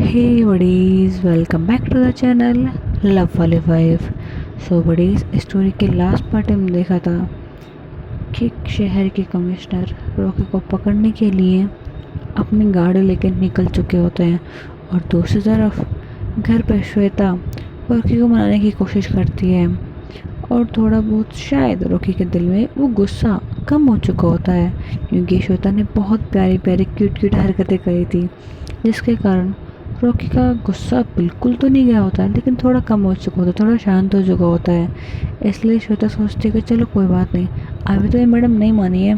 Hey buddies, welcome back to the channel love वाले wife. सो buddies, story के last part में देखा था कि शहर के कमिश्नर रॉकी को पकड़ने के लिए अपनी गाड़ी लेकर निकल चुके होते हैं और दूसरी तरफ घर पर श्वेता रॉकी को मनाने की कोशिश करती है और थोड़ा बहुत शायद रॉकी के दिल में वो गुस्सा कम हो चुका होता है क्योंकि श्वेता ने बहुत प्यारी प्यारी क्यूट क्यूट हरकतें करी थी जिसके कारण रॉकी का गुस्सा बिल्कुल तो नहीं गया होता है लेकिन थोड़ा कम हो चुका होता है, थोड़ा शांत हो चुका होता है। इसलिए श्वेता सोचती है कि चलो कोई बात नहीं, अभी तो ये मैडम नहीं मानी है,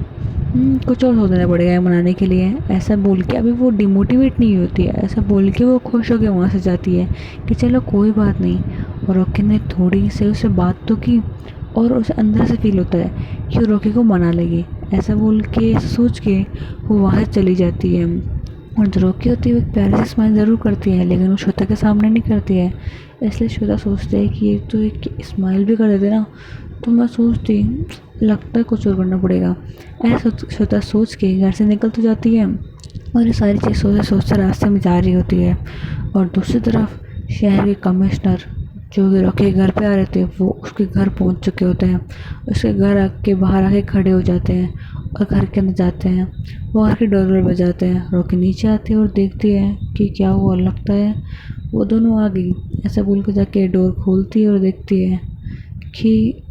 कुछ और सोचना पड़ेगा ये मनाने के लिए। ऐसा बोल के अभी वो डिमोटिवेट नहीं होती है, ऐसा बोल के वो खुश होकर वहाँ से जाती है कि चलो कोई बात नहीं। और रॉकी ने थोड़ी से उसे बात तो की और उसे अंदर से फील होता है कि रॉकी को मना लेगी। ऐसा बोल के सोच के वो वहाँ चली जाती है और जो रॉकी होती है वो एक प्यारे से स्माइल ज़रूर करती है लेकिन वो श्वेता के सामने नहीं करती है। इसलिए श्वेता सोचती है कि एक तो एक स्माइल भी कर देते ना तो मैं सोचती लगता है कुछ और करना पड़ेगा। ऐसा श्वेता सोच के घर से निकल तो जाती है और ये सारी चीज़ सोचते सोचते रास्ते में जा रही होती है। और दूसरी तरफ शहर के कमिश्नर जो कि रॉकी के घर पे आ रहे थे वो उसके घर पहुंच चुके होते हैं। उसके घर आके बाहर आके खड़े हो जाते हैं और घर के अंदर जाते हैं। वो घर की डोरबेल बजाते हैं। रॉकी नीचे आती है और देखती है कि क्या हुआ, लगता है वो दोनों आ गई। ऐसा बोल के जाके डोर खोलती है और देखती है कि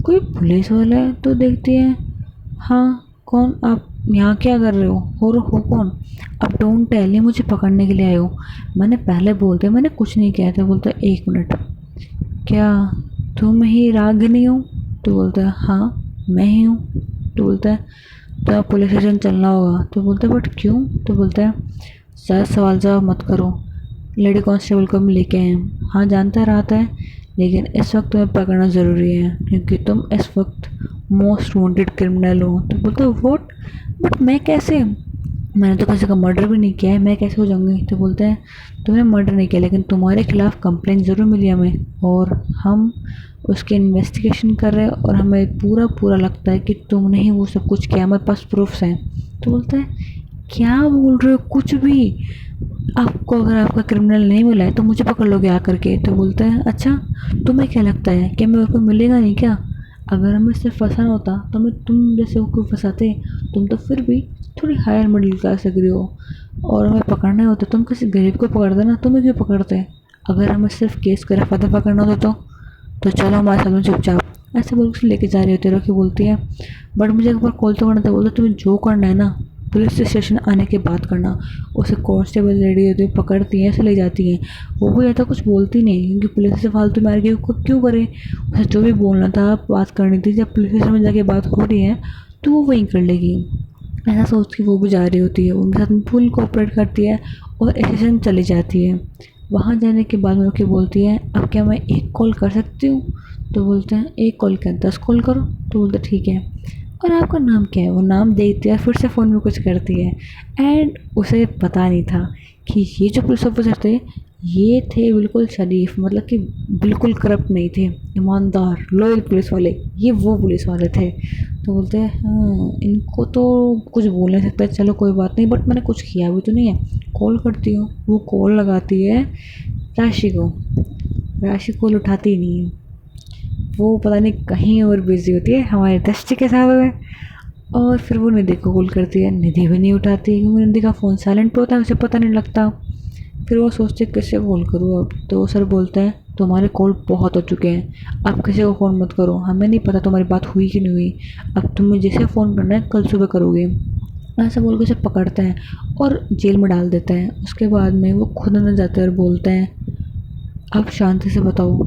कोई पुलिस वाला है। तो देखती है, हाँ कौन, आप यहाँ क्या कर रहे हो और हो कौन? अब डोंट टेल, ये मुझे पकड़ने के लिए आए हो? मैंने पहले बोल दिया मैंने कुछ नहीं किया था। बोलता है 1 मिनट, क्या तुम ही रागिनी हो? तो बोलता है हाँ मैं ही हूँ। तो बोलता है तो आप पुलिस स्टेशन चलना होगा। तो बोलता है बट क्यों? तो बोलता है ज़्यादा सवाल जवाब मत करो, लेडी कांस्टेबल को हम लेके आए हैं। हाँ जानता रहता है लेकिन इस वक्त तुम्हें पकड़ना ज़रूरी है क्योंकि तुम इस वक्त मोस्ट वांटेड क्रिमिनल हो। तो बोलता है व्हाट? बट मैं कैसे? मैंने तो किसी का मर्डर भी नहीं किया है, मैं कैसे हो जाऊंगी? तो बोलते हैं तुमने मर्डर नहीं किया लेकिन तुम्हारे खिलाफ कंप्लेंट ज़रूर मिली हमें और हम उसके इन्वेस्टिगेशन कर रहे हैं और हमें पूरा पूरा लगता है कि तुमने ही वो सब कुछ किया, हमारे पास प्रूफ्स हैं। तो बोलता है क्या बोल रहे हो कुछ भी? आपको अगर आपका क्रिमिनल नहीं मिला है तो मुझे पकड़ लोगे आकर के? तो बोलता है अच्छा तुम्हें क्या लगता है कि हमें और कोई मिलेगा नहीं क्या? अगर हमें सिर्फ फंसाना होता तो हमें तुम जैसे को फंसाते। तुम तो फिर भी थोड़ी हायर मिडिल क्लास लग रही हो और हमें पकड़ना होता तुम किसी गरीब को पकड़ देना, तुम्हें क्यों पकड़ते? अगर हमें सिर्फ केस को रफा दफा करना होता तो चलो हमारे साथ में चुपचाप। ऐसे बोल के लेके जा रही होती है। रॉकी बोलती है बट मुझे एक बार कॉल तो करना था। बोलते तुम्हें जो करना है ना पुलिस स्टेशन आने के बाद करना। उसे कांस्टेबल लेडी होती है पकड़ती हैं, ऐसे ले जाती हैं। वो भी ज़्यादा कुछ बोलती नहीं क्योंकि पुलिस से फालतू मार के क्यों करे। उसे जो भी बोलना था बात करनी थी, जब पुलिस स्टेशन में जाके बात हो रही है तो वो वहीं कर लेगी। ऐसा सोच के वो भी जा रही होती है, उनके साथ में फुल कोऑपरेट करती है और स्टेशन चली जाती है। वहाँ जाने के बाद रॉकी बोलती है अब क्या मैं एक कॉल कर सकती हूँ? तो बोलते हैं एक कॉल क्या 10 कॉल करो। तो बोलते ठीक है और आपका नाम क्या है? वो नाम देखती है फिर से फ़ोन में कुछ करती है। एंड उसे पता नहीं था कि ये जो पुलिस ऑफिसर थे ये थे बिल्कुल शरीफ, मतलब कि बिल्कुल करप्ट नहीं थे, ईमानदार लॉयल पुलिस वाले, ये वो पुलिस वाले थे। तो बोलते हैं हाँ इनको तो कुछ बोल नहीं सकता, चलो कोई बात नहीं, बट मैंने कुछ किया भी तो नहीं है। कॉल करती हूँ। वो कॉल लगाती है राशि को। राशि कॉल उठाती ही नहीं है, वो पता नहीं कहीं और बिजी होती है हमारे दृष्टि के साथ में। और फिर वो निधि को कॉल करती है, निधि भी नहीं उठाती क्योंकि निधि का फ़ोन साइलेंट पे होता है, उसे पता नहीं लगता। फिर वो सोचती है किससे कॉल करूँ अब। तो सर बोलता है तुम्हारे कॉल बहुत हो चुके हैं, अब किसी को फ़ोन मत करो, हमें नहीं पता तुम्हारी बात हुई कि नहीं हुई, अब तुम्हें जिसे फ़ोन करना है कल सुबह करोगे। ऐसा बोल के उसे पकड़ते हैं और जेल में डाल देते हैं। उसके बाद में वो खुद अंदर जाते हैं और बोलते हैं अब शांति से बताओ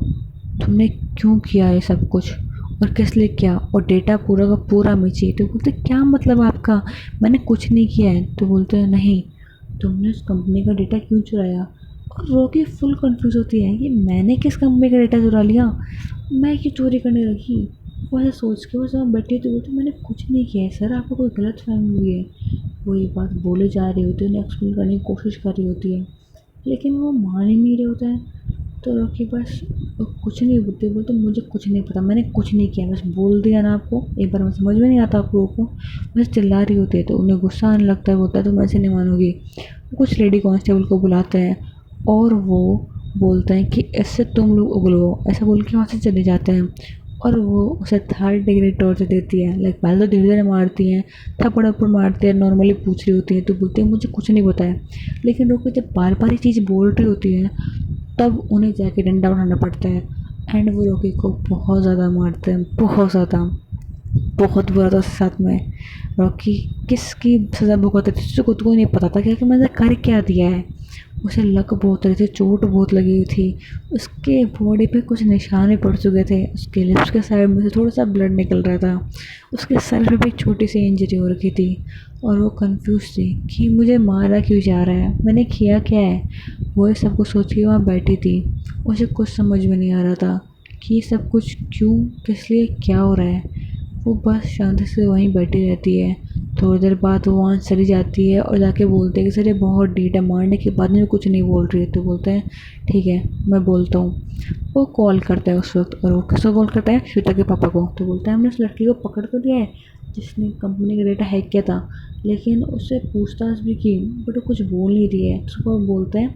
तुमने क्यों किया ये सब कुछ और किस लिए किया, और डेटा पूरा का पूरा हमें चाहिए। तो बोलते क्या मतलब आपका, मैंने कुछ नहीं किया है। तो बोलते हैं नहीं, तुमने उस कंपनी का डेटा क्यों चुराया? और रॉकी फुल कंफ्यूज होती है कि मैंने किस कंपनी का डेटा चुरा लिया, मैं क्यों चोरी करने लगी। वो ऐसा सोच के वो जब बैठी तो बोलती मैंने कुछ नहीं किया है सर, आपको कोई गलत फहमी हुई है। वो ये बात बोले जा रही होती है, उन्हें एक्सप्लेन करने की कोशिश कर रही होती है लेकिन वो मान ही नहीं रहे होता है। तो रॉकी बस कुछ नहीं बोलते, बोलते मुझे कुछ नहीं पता, मैंने कुछ नहीं किया, बस बोल दिया ना आपको, एक बार में समझ में नहीं आता आप लोगों को, बस चिल्ला रही होती है। तो उन्हें गुस्सा आने लगता है, बोलता है तुम ऐसे नहीं मानोगी। वो कुछ लेडी कांस्टेबल को बुलाते हैं और वो बोलते हैं कि इससे तुम लोग उगलो, ऐसा बोल के वहाँ से चले जाते हैं। और वो उसे 3rd डिग्री टॉर्चर देती है, लाइक पहले तो धीरे धीरे मारती हैं, थप्पड़ वप्पड़ मारती है, नॉर्मली पूछ रही होती है तो बोलती है मुझे कुछ नहीं पता है। लेकिन रोको जब बार बार ये चीज़ बोल रही होती है तब उन्हें जाके डंडा उठाना पड़ता है। एंड वो रॉकी को बहुत ज़्यादा मारते हैं, बहुत ज़्यादा, बहुत बुरा था उसके साथ में। रॉकी किसकी सज़ा भुगतते थे उसको खुद को नहीं पता था कि मैंने कर क्या दिया है। उसे लग बहुत रही थी, चोट बहुत लगी हुई थी, उसके बॉडी पे कुछ निशान भी पड़ चुके थे, उसके लिप्स के साइड में से थोड़ा सा ब्लड निकल रहा था, उसके सर पे भी एक छोटी सी इंजरी हो रखी थी। और वो कंफ्यूज थी कि मुझे मारा क्यों जा रहा है, मैंने किया क्या है। वो ये सब कुछ सोच के वहाँ बैठी थी, उसे कुछ समझ में नहीं आ रहा था कि ये सब कुछ क्यों, किस लिए, क्या हो रहा है। वो बस शांति से वहीं बैठी रहती है। थोड़ी देर बाद वो वहाँ चली जाती है और जाके बोलते हैं कि सर ये बहुत डीट है, मारने के बाद में कुछ नहीं बोल रही है। तो बोलते हैं ठीक है मैं बोलता हूँ। वो कॉल करता है उस वक्त, और वो किसको कॉल करता है, श्वेता के पापा को। तो बोलता है हमने उस लड़की को पकड़ तो लिया है जिसने कंपनी का डेटा हैक किया था, लेकिन उससे पूछताछ भी की बट वो कुछ बोल नहीं रही है। तो उसको बोलते हैं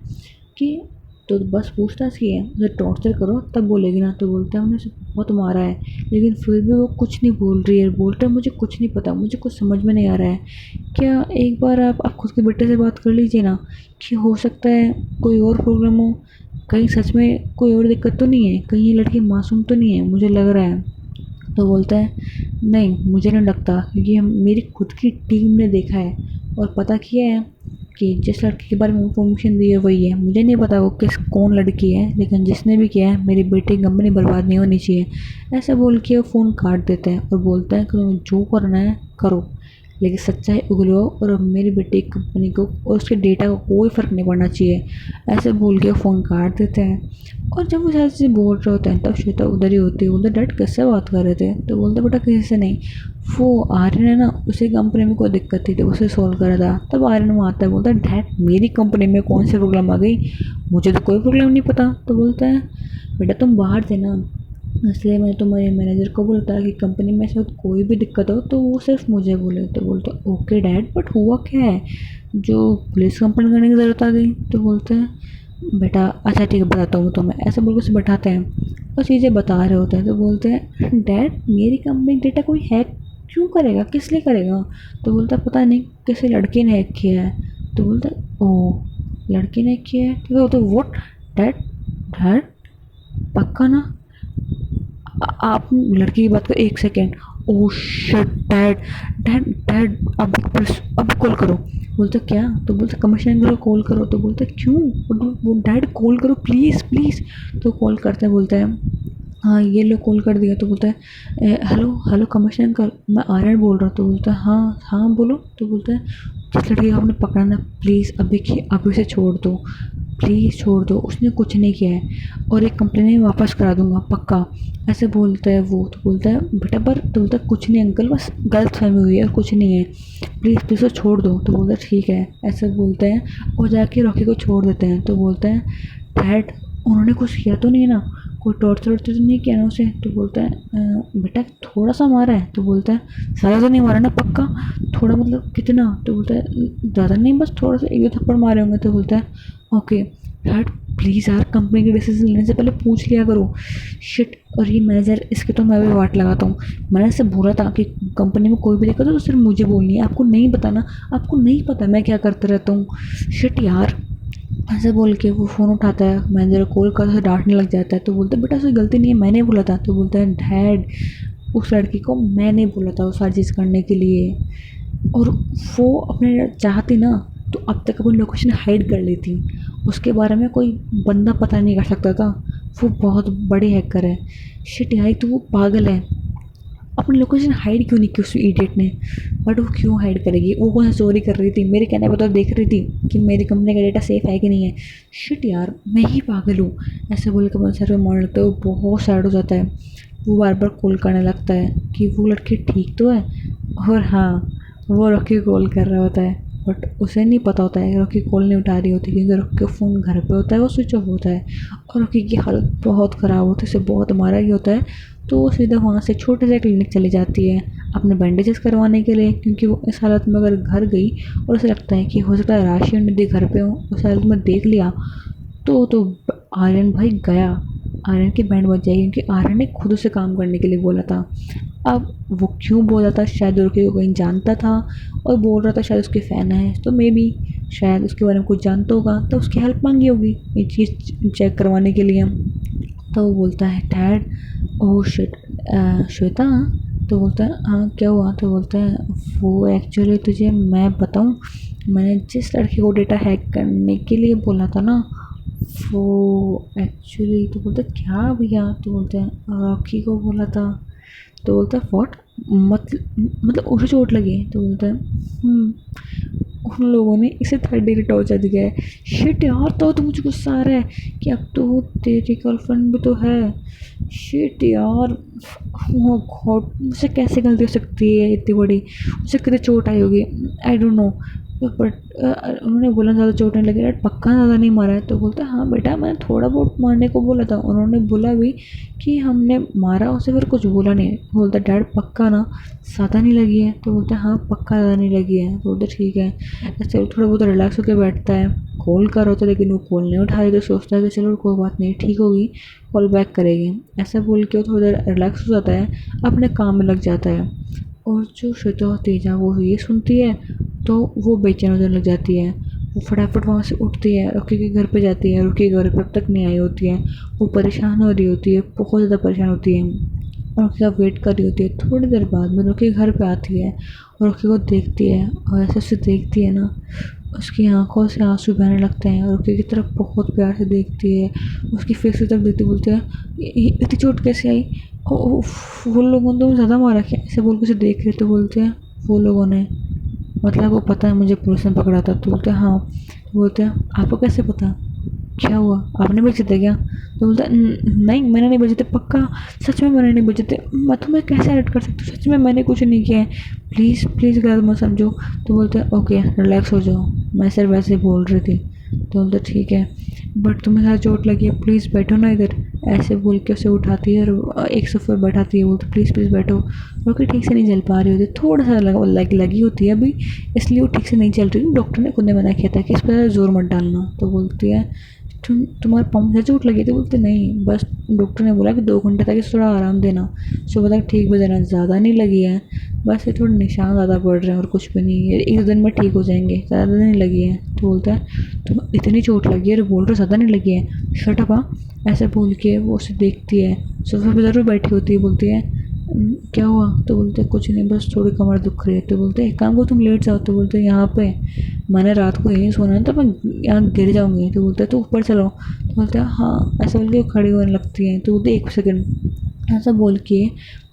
कि तो बस पूछताछ की है, उसे टॉर्चर करो तब बोलेगी ना। तो बोलता है हमने उसे बहुत मारा है, लेकिन फिर भी वो कुछ नहीं बोल रही है, बोलता है मुझे कुछ नहीं पता, मुझे कुछ समझ में नहीं आ रहा है। क्या एक बार आप खुद के बेटे से बात कर लीजिए ना, कि हो सकता है कोई और प्रॉब्लम हो, कहीं सच में कोई और दिक्कत तो नहीं है, कहीं ये लड़की मासूम तो नहीं है, मुझे लग रहा है। तो बोलता है नहीं मुझे नहीं लगता, क्योंकि हम मेरी खुद की टीम ने देखा है और पता किया है कि जिस लड़की के बारे में इन्फॉर्मेशन दी है वही है। मुझे नहीं पता वो कौन लड़की है, लेकिन जिसने भी किया है मेरी बेटी की कंपनी बर्बाद नहीं होनी चाहिए। ऐसा बोल के वो फ़ोन काट देता है और बोलता है कि तुम्हें जो करना है करो, लेकिन सच्चाई उगलवाओ और मेरी बेटी की कंपनी को और उसके डेटा को कोई फ़र्क नहीं पड़ना चाहिए। ऐसे बोल के फ़ोन काट देते हैं। और जब वो सारी चीज़ें बोल रहे होते हैं तब श्वेता उधर ही होती है। उधर डैड किससे बात कर रहे थे, तो बोलते बेटा किसी से नहीं, वो आर्यन है ना, उसी कंपनी में कोई दिक्कत थी तो उसे सॉल्व करा था। तब आर्यन वहाँ आता है, बोलता है डैड मेरी कंपनी में कौन सी प्रॉब्लम आ गई, मुझे तो कोई प्रॉब्लम नहीं पता। तो बोलता है बेटा तुम बाहर थे ना, इसलिए मैंने तुम्हारे मैनेजर को बोला था कि कंपनी में ऐसे कोई भी दिक्कत हो तो वो सिर्फ मुझे बोले। तो बोलते ओके डैड बट हुआ क्या है जो पुलिस कंप्लेंट करने की ज़रूरत आ गई। तो बोलते हैं बेटा अच्छा ठीक है बताता हूँ तुम्हें, ऐसे बोल के उसे बैठाते हैं और चीज़ें बता रहे होते हैं। तो बोलते हैं डैड मेरी कंपनी डेटा कोई हैक क्यों करेगा, किस लिए करेगा। तो बोलता है पता नहीं किसी लड़के ने हैक किया है। तो बोलता है ओह लड़के ने हैक किया है, तो बोलते वॉट डैड, डैड पक्का ना, आप लड़की की बात कर, एक second, oh shit dad, dad dad अभी प्लीज अभी कॉल करो। बोलता क्या, तो बोलता कमिश्नर को कॉल करो। तो बोलता क्यों, वो डैड कॉल करो प्लीज़ प्लीज़। तो कॉल करता है, बोलता है हाँ ये लो कॉल कर दिया। तो बोलता है हेलो हेलो कमिश्नर अंकल मैं आर्यन बोल रहा हूँ। तो बोलता है हाँ हाँ बोलो। तो बोलता है जिस लड़की को आपने पकड़ना प्लीज़ अभी उसे छोड़ दो, प्लीज़ छोड़ दो, उसने कुछ नहीं किया है और एक कंप्लेन मैं वापस करा दूंगा पक्का, ऐसे बोलता है वो। तो बोलता है बेटा पर, तो बोलता है कुछ नहीं अंकल बस गलत फहमी हुई है और कुछ नहीं है, प्लीज़ प्लीज़ वो छोड़ दो। तो बोलता है ठीक है, ऐसे बोलते हैं और जाके रॉकी को छोड़ देते हैं। तो बोलता है डैड उन्होंने कुछ किया तो नहीं है ना, कोई टॉर्चर वर्चर तो नहीं किया ना उसे। तो बोलता है बेटा थोड़ा सा मारा है। तो बोलता है ज़्यादा तो नहीं मारा ना पक्का, थोड़ा मतलब कितना। तो बोलता है ज़्यादा नहीं बस थोड़ा सा, एक दो थप्पड़ मारे होंगे। तो बोलता है ओके डैड प्लीज़ यार कंपनी के डिसीजन लेने से पहले पूछ लिया करो। शिट, और ये मैनेजर इसके तो मैं भी वाट लगाता हूँ, मैंने इससे बोला था कि कंपनी में कोई भी दिक्कत हो तो सिर्फ मुझे बोलनी है, आपको नहीं पता ना, आपको नहीं पता मैं क्या करता रहता हूँ। शिट यार, ऐसे बोल के वो फ़ोन उठाता है, मैनेजर कॉल करता है, डांटने लग जाता है। तो बोलता है बेटा उसकी गलती नहीं है, मैंने बोला था। तो बोलता है डैड उस लड़की को मैंने बोला था वो सारी चीज़ करने के लिए, और वो अपने चाहती ना तो अब तक अपनी लोकेशन हाइड कर लेती, उसके बारे में कोई बंदा पता नहीं कर सकता था। वो बहुत बड़े हैकर है। शिट यार तो वो पागल है, अपनी लोकेशन हाइड क्यों नहीं की उस इडियट ने, बट वो क्यों हाइड करेगी, वो कौन सा चोरी कर रही थी, मेरे कहने पर तो देख रही थी कि मेरी कंपनी का डेटा सेफ है कि नहीं है। शिट यार मैं ही पागल हूँ, ऐसे बोल के सर पे मारने लगता है। वो बहुत सैड हो जाता है, वो बार बार कॉल करने लगता है कि वो लड़की ठीक तो है, और हाँ वो रॉकी कॉल कर रहा होता है। बट उसे नहीं पता होता है रॉकी कॉल नहीं उठा रही होती, क्योंकि रॉकी का फ़ोन घर पे होता है, वो स्विच ऑफ होता है और रॉकी की हालत बहुत ख़राब होती है, उसे बहुत मारा ही होता है। तो वो सीधा वहाँ से छोटे से क्लिनिक चली जाती है अपने बैंडेजेस करवाने के लिए, क्योंकि वो इस हालत में अगर घर गई और उसे लगता है कि हो सकता है राशि और निधि घर पे हो, उस हालत में देख लिया तो आर्यन भाई गया, आर्यन की बैंड बज जाएगी, क्योंकि आर्यन ने खुद उसे काम करने के लिए बोला था। अब वो क्यों बोला था, शायद रॉकी को कहीं जानता था और बोल रहा था, शायद उसके फ़ैन है, तो मे बी शायद उसके बारे में कुछ जानता होगा तो उसकी हेल्प मांगी होगी ये चीज़ चेक करवाने के लिए। तो वो बोलता है डैड, ओह शिट, श्वेता। तो बोलता है हाँ क्या हुआ। तो बोलता है वो एक्चुअली तुझे मैं बताऊँ, मैंने जिस लड़के को डेटा हैक करने के लिए बोला था ना, वो एक्चुअली। तो बोलता है क्या भैया। तो बोलते हैं रॉकी को बोला था। तो बोलता है व्हाट, मतलब उसे चोट लगी है। तो बोलता है उन लोगों ने इसे 3rd डिग्री टॉर्चर दिया है। शिट यार, तो मुझे गुस्सा आ रहा है कि अब तो वो तेरी गर्लफ्रेंड भी तो है। शिट यार, ओ गॉड, मुझसे कैसे गलती हो सकती है इतनी बड़ी, उसे कितनी चोट आई होगी, आई डोंट नो। बट उन्होंने बोला ज़्यादा चोट नहीं लगी, डैड पक्का ज़्यादा नहीं मारा है। तो बोलता है हाँ बेटा, मैंने थोड़ा बहुत मारने को बोला था, उन्होंने बोला भी कि हमने मारा उसे, फिर कुछ बोला नहीं। बोलता डैड पक्का ना ज़्यादा नहीं लगी है। तो बोलता है हाँ पक्का ज़्यादा नहीं लगी है। तो बोलते ठीक है। ऐसे वो थोड़ा बहुत रिलैक्स होकर बैठता है, कॉल कर रहा था लेकिन वो कॉल नहीं उठा रही, तो सोचता है कि चलो कोई बात नहीं, ठीक होगी, कॉल बैक करेगी। ऐसा बोल के वो थोड़ा देर रिलैक्स हो जाता है, अपने काम में लग जाता है। और जो श्वेता और तेजा वो ये सुनती है तो वो बेचैन होने लग जाती है। वो फटाफट वहाँ से उठती है, रॉकी के घर पे जाती है। रॉकी घर पे अब तक नहीं आई होती है, वो परेशान हो रही होती है, बहुत ज़्यादा परेशान होती है, रॉकी का वेट कर रही होती है। थोड़ी देर बाद में रॉकी घर पे आती है और रॉकी को देखती है, और ऐसे ऐसे देखती है ना, उसकी आंखों से आंसू बहने लगते हैं। रॉकी की तरफ बहुत प्यार से देखती है, उसकी फेस की तरफ देखती, बोलती है इतनी चोट कैसे आई, वो लोगों ने तो ज़्यादा मारा क्या, ऐसे बोल के उसे देख रहे। तो बोलते हैं वो लोगों ने, मतलब वो पता है मुझे पुलिस ने पकड़ा था। तो बोलते हैं हाँ। तो बोलते हैं आपको कैसे पता, क्या हुआ, आपने बेचे थे क्या। तो बोलता है नहीं मैंने नहीं बेचे थे, पक्का सच में मैंने नहीं बेचे थे, मैं तुम्हें कैसे एडिट कर सकती हूँ, सच में मैंने कुछ नहीं किया है, प्लीज़ प्लीज़ गलत मत समझो। तो बोलते हैं ओके रिलैक्स हो जाओ, मैं सिर्फ वैसे ही बोल रही थी। तो बोलते ठीक है, बट तुम्हें ज़्यादा चोट लगी है, प्लीज़ बैठो ना इधर। ऐसे बोल के उसे उठाती है और एक सोफे पर बैठाती है, बोलती प्लीज़ प्लीज़ बैठो। रॉकी ठीक से नहीं चल पा रही होती, थोड़ा सा लगी होती है अभी, इसलिए वो ठीक से नहीं चल रही। डॉक्टर ने खुद ने मना किया था कि इस पर ज़ोर मत डालना। तो बोलती है तुम्हारे पाँव में चोट लगी थी। बोलते नहीं, बस डॉक्टर ने बोला कि 2 घंटे तक इसे थोड़ा आराम देना, सुबह तक ठीक भी देना, ज़्यादा नहीं लगी है, बस ये थोड़े निशान ज़्यादा पड़ रहे हैं और कुछ भी नहीं है, 1 दिन में ठीक हो जाएंगे, ज़्यादा नहीं लगी है। तो बोलता है तुम इतनी चोट लगी है और बोल रहे ज़्यादा नहीं लगी है, शट अप। ऐसे बोल के वो उसे देखती है, सोफे पर ज़रूर बैठी होती है। बोलती है क्या हुआ। तो बोलते कुछ नहीं, बस थोड़ी कमर दुख रही है। तो बोलते एक काम को तुम लेट जाओ। तो बोलते यहाँ पे मैंने रात को यहीं सोना है, तो मैं यहाँ गिर जाऊँगी। तो बोलते तो ऊपर चलो। तो बोलते हैं हाँ, ऐसा बोल के वो खड़ी होने लगती हैं। तो बोलते 1 सेकंड, ऐसा बोल के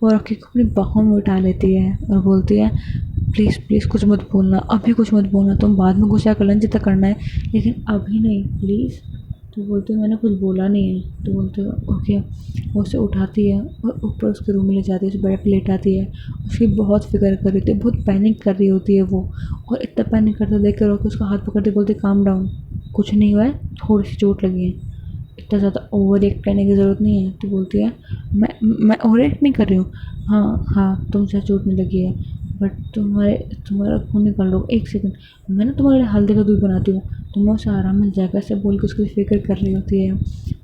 वो रॉकी को अपनी बाहों में उठा लेती है और बोलती है प्लीज़ प्लीज़ कुछ मत बोलना, अभी कुछ मत बोलना, तुम बाद में गुस्सा कर लेना जितना करना है, लेकिन अभी नहीं प्लीज़। तो बोलते मैंने कुछ बोला नहीं है। तो बोलते ओके। वो उसे उठाती है और ऊपर उसके रूम में ले जाती है, उसे बेड पे लेटाती है। उसकी बहुत फिक्र कर रही थी, बहुत पैनिक कर रही होती है वो, और इतना पैनिक करते देख कर उसका हाथ पकड़ते बोलते काम डाउन, कुछ नहीं हुआ है, थोड़ी सी चोट लगी है, इतना ज़्यादा ओवर रिएक्ट करने की ज़रूरत नहीं है। तो बोलती है मैं ओवर रिएक्ट नहीं कर रही हूँ, हाँ हाँ तुमसे चोट नहीं लगी है, बट तुम्हारा खून निकल लो, 1 सेकंड, मैं ना तुम्हारे लिए हल्दी का दूध बनाती हूँ, तुम्हें उसे आराम मिल जाएगा। ऐसे बोल के उसकी फिक्र कर रही होती है,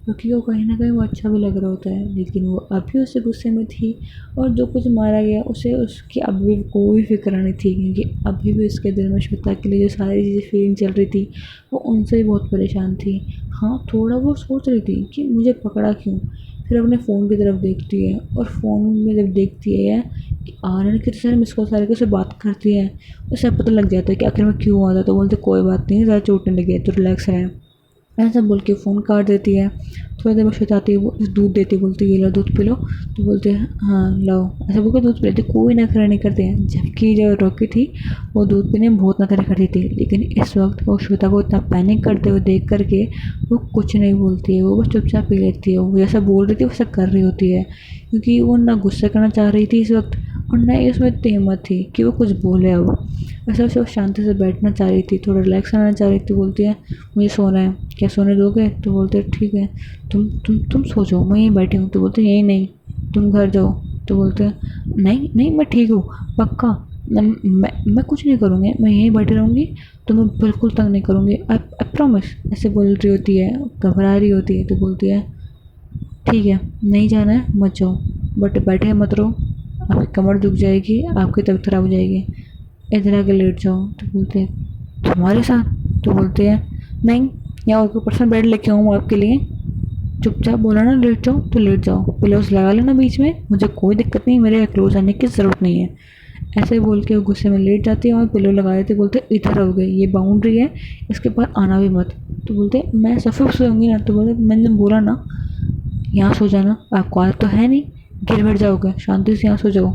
क्योंकि वो कहीं ना कहीं वो अच्छा भी लग रहा होता है, लेकिन वो अभी उससे गुस्से में थी, और जो कुछ मारा गया उसे उसकी अभी भी कोई फिक्र नहीं थी, क्योंकि अभी भी उसके दिल में श्वेता के लिए जो सारी चीज़ें फीलिंग चल रही थी वो उनसे ही बहुत परेशान थी। हाँ थोड़ा वो सोच रही थी कि मुझे पकड़ा क्यों। फिर अपने फ़ोन की तरफ देखती है, और फ़ोन में जब देखती है कि आर्यन कितने सारे मिस कॉल सारे के, उससे बात करती है, उसे पता लग जाता है कि आखिर में क्यों हुआ था। तो बोलते कोई बात नहीं, ज़्यादा चोट नहीं लगी है, तो रिलैक्स है, ऐसा बोल के फ़ोन काट देती है। थोड़ी देर में श्वेता आती है, वो दूध देती है, बोलती है ये लो दूध पी लो। तो बोलते हैं हाँ लाओ, ऐसा बोल के दूध पी लेते, कोई नखरा नहीं करते हैं। जबकि जो रॉकी थी वो दूध पीने में बहुत नखरे करती थी, लेकिन इस वक्त वो श्वेता को इतना पैनिक करते हुए देख करके वो कुछ नहीं बोलती है, वो बस चुपचाप पी लेती है। वो जैसा बोल रही थी वैसा कर रही होती है, क्योंकि वो ना गुस्सा करना चाह रही थी इस वक्त, और ना ही उसमें इतनी हिम्मत थी कि वो कुछ बोले अब। वैसे वैसे वो शांति से बैठना चाह रही थी, थोड़ा रिलैक्स रहना चाह रही थी। बोलती है मुझे सोना है, क्या सोने दोगे? तो बोलते हैं ठीक है, तुम सो जाओ, मैं यहीं बैठी हूँ। तो बोलते हैं यहीं नहीं, तुम घर जाओ। तो बोलते हैं नहीं नहीं मैं ठीक हूँ, पक्का, मैं कुछ नहीं करूँगी, मैं यहीं बैठी रहूँगी, तुम्हें बिल्कुल तंग नहीं करूँगी, आई प्रॉमिस। ऐसे बोल रही होती है, घबरा रही होती है। तो बोलती है ठीक है, नहीं जाना है मत जाओ, बट बैठे मत रहो, आपकी कमर दुख जाएगी, आपकी तबीयत खराब हो जाएगी, इधर आके लेट जाओ। तो बोलते हैं तुम्हारे साथ? तो बोलते हैं नहीं, यहाँ और कोई पर्सनल बेड लेके आऊँ आपके लिए, चुपचाप बोला ना लेट जाओ तो लेट जाओ, पिलोस लगा लेना बीच में, मुझे कोई दिक्कत नहीं, मेरे क्लोज आने की ज़रूरत नहीं है। ऐसे बोल के वो गुस्से में लेट जाती है और पिलो लगा देते, बोलते इधर हो गए, ये बाउंड्री है, इसके पास आना भी मत। तो बोलते मैं सोफे पे सोऊंगी ना। तो बोलते मैंने बोला ना यहाँ सो जाना, आपको आदत तो है नहीं, गिर बैठ जाओगे, शांति से यहाँ सो जाओ।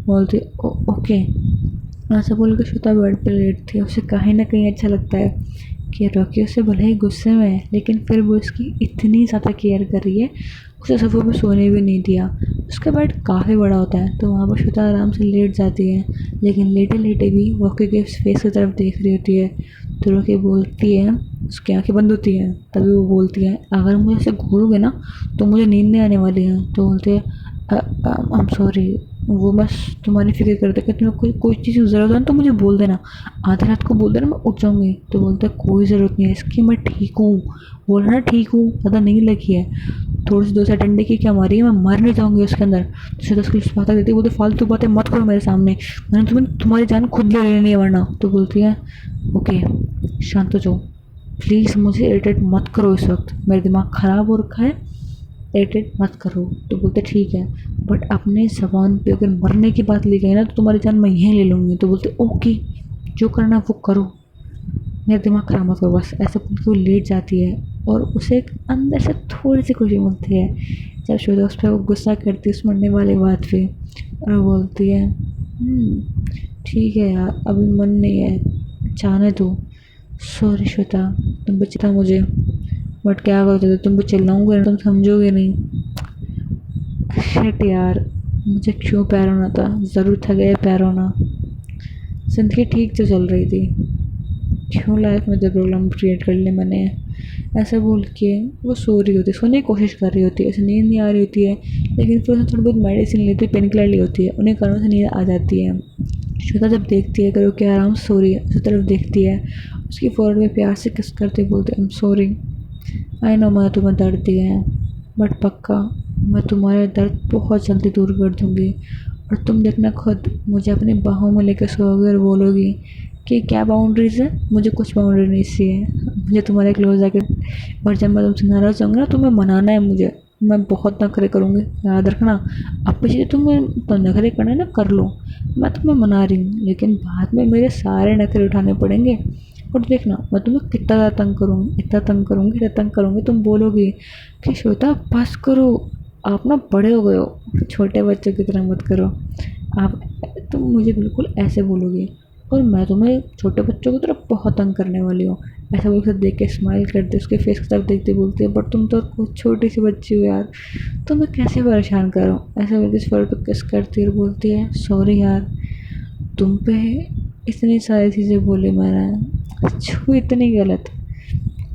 बोलती ओके। ऐसा बोल के श्वेता बेड पे लेटती है। उसे कहीं ना कहीं अच्छा लगता है कि रॉकी उससे भले ही गुस्से में है, लेकिन फिर वो उसकी इतनी ज़्यादा केयर कर रही है। उसे सोफे पे सोने भी नहीं दिया। उसका बेड काफ़ी बड़ा होता है, तो वहाँ पर श्वेता आराम से लेट जाती है, लेकिन लेटे लेटे भी रॉकी के फेस की तरफ देख रही होती है। तो रॉकी बोलती है, उसकी आंखें बंद होती हैं, तभी वो बोलती है अगर मुझे ऐसे घूरोगे ना तो मुझे नींद नहीं आने वाली है। तो बोलते हैं आई एम सॉरी, वो बस तुम्हारी फिक्र करते कि तुम्हें कोई कोई चीज़ की ज़रूरत है ना तो मुझे बोल देना, आधी रात को बोल देना, मैं उठ जाऊँगी। तो बोलते हैं कोई ज़रूरत नहीं है इसकी, मैं ठीक हूँ, बोला ना ठीक हूँ, ज़्यादा नहीं लगी है, थोड़ी सी 2 डंडे की क्या मारी है, मैं मर नहीं जाऊँगी उसके अंदर। तो सीधा उसकी बातें देती, बोलते फालतू बातें मत करो मेरे सामने, मैंने तुम्हारी जान खुद ले लेनी है वरना। तो बोलती है ओके शांत हो जाओ, प्लीज़ मुझे इरिटेट मत करो, इस वक्त मेरा दिमाग ख़राब हो रखा है, इरिटेट मत करो। तो बोलते ठीक है, बट अपने ज़बान पे अगर मरने की बात ली गई ना तो तुम्हारी जान मैं यहीं ले लूँगी। तो बोलते ओके, जो करना है वो करो, मेरा दिमाग खराब मत करो बस। ऐसे बोल के वो लेट जाती है और उसे एक अंदर से थोड़ी सी खुशी मिलती है जब श्वेता उस पर वो गुस्सा करती है उस मरने वाली बात पे, और वो बोलती है ठीक है यार अभी मन नहीं है, जाने दो, सॉरी श्वेता, तुम बचता मुझे, बट क्या करोगे, तुम पे चिल्लाऊंगी ना, तुम समझोगे नहीं। शिट यार, मुझे क्यों प्यार होना था, ज़रूर था गया प्यार होना, ज़िंदगी ठीक तो चल रही थी, क्यों लाइफ में जो प्रॉब्लम क्रिएट कर ली मैंने। ऐसा बोल के वो सो रही होती है, सोने की कोशिश कर रही होती है, ऐसे नींद नहीं आ रही होती है, लेकिन फिर उसने थोड़ी बहुत मेडिसिन ली होती है, पेन किलर ली होती है, उन्हीं कारणों से नींद आ जाती है। श्वेता जब देखती है करो कि आराम से सो रही है, उसी तरफ देखती है, उसकी फोrehead में प्यार से किस करते बोलते I am sorry, I know मैंने तुम्हें दर्द दिया है, बट पक्का मैं तुम्हारे दर्द बहुत जल्दी दूर कर दूँगी, और तुम देखना खुद मुझे अपनी बाहों में लेकर सोओगे और बोलोगी कि क्या बाउंड्रीज़ है, मुझे कुछ बाउंड्री नहीं चाहिए, मुझे तुम्हारे क्लोज आके, और जब मैं तुमसे नाराज़ होंगी ना तुम्हें मनाना है मुझे, मैं बहुत नखरे करूँगी, याद रखना। अब पीछे तुम्हें तो नखरे करना है ना कर लो, मैं तुम्हें मना रही हूँ, लेकिन बाद में मेरे सारे नखरे उठाने पड़ेंगे, और देखना मैं तुम्हें कितना ज़्यादा तंग करूँगी, इतना तंग करूँगी, इतना तंग करूँगी, तुम बोलोगी कि श्वेता बस करो, आप ना बड़े हो गए हो, छोटे बच्चों की तरह मत करो आप, तुम मुझे बिल्कुल ऐसे बोलोगी, और मैं तुम्हें छोटे बच्चों की तरफ बहुत तंग करने वाली हूँ। ऐसा बोल के देख के स्माइल करते उसके फेस की तरफ देखते बोलती है बट तुम तो कुछ छोटी सी बच्ची हो यार, तो मैं कैसे परेशान करूँ। ऐसा बोल के इस पे किस करती है और बोलती है सॉरी यार, तुम पे इतनी सारी चीज़ें बोली मैंने, छू इतनी गलत,